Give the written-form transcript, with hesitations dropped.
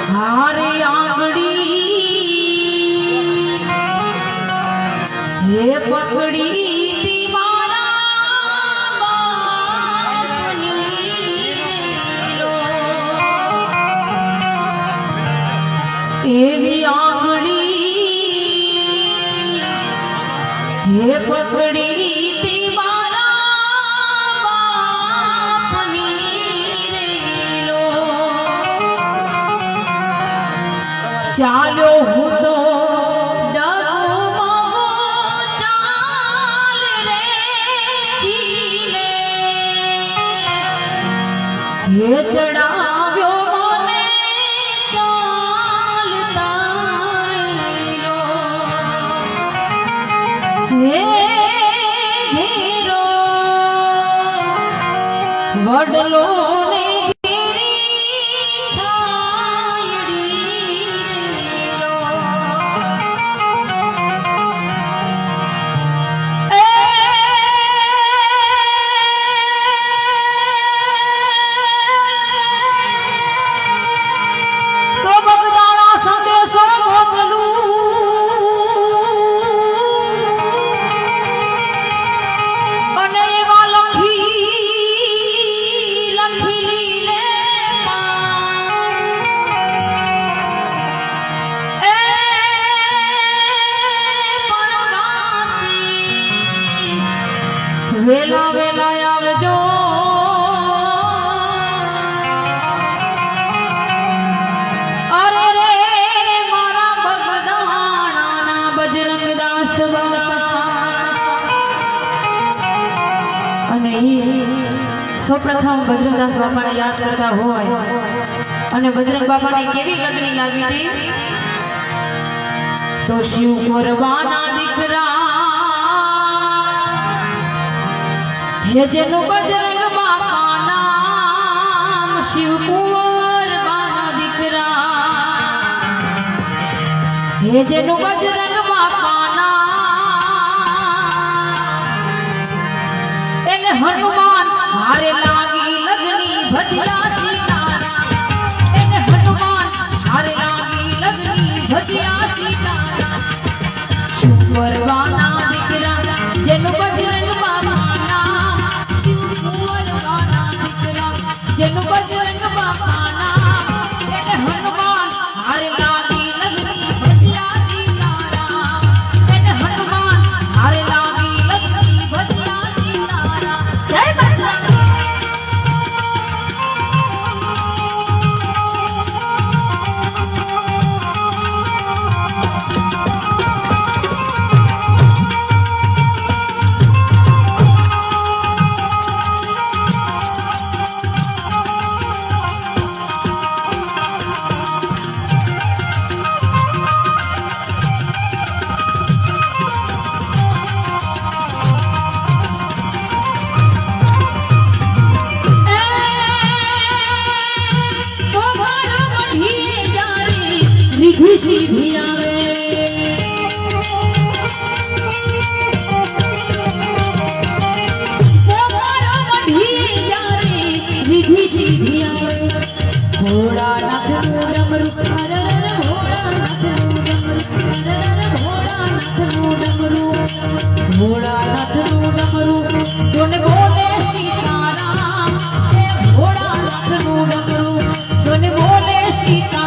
हारे आंगड़ी ये पकड़ी दीवाना एवी आंगड़ी ये पकड़ी दीवाना चालो हूँ तो डगमगो चाल रे चीले ये चढ़ाव्यो मने चालता लो हे घेरो वडलो ने वेला वेला आवजो अरे रे मारा भगदाना ना बजरंग दास बापा अने सौप्रथम बजरंग दास बापा ने याद करता होय अने बजरंग बापा ने केवी लगनी लागी थी तो शिव कुरबाना दीकरा ये जेनु बजरंग बापा नाम शिव कुंवर बाना दीकरा ये जेनु बजरंग बापा नाम एने हनुमान हारे लागी लगनी भजिया सीताराम एने हनुमान हारे लागी लगनी भजिया सीताराम शिव कुंवर बाना दीकरा जेनु बजरंग बापा जेनु बजरंग बापा नाम एने हनुमान हारे लागी लगनी भजिया सीताराम एने हनुमान हारे लागी लगनी भजिया सीताराम जय बजरंग रिधि भी आवे मोमारो मढ़ी जारे रिधि भी आवे घोड़ा नाथ डमरू हरर घोड़ा नाथ डमरू हरर घोड़ा नाथ डमरू घोड़ा नाथ डमरू जोने बोले सीताराम घोड़ा नाथ डमरू जोने बोले सीता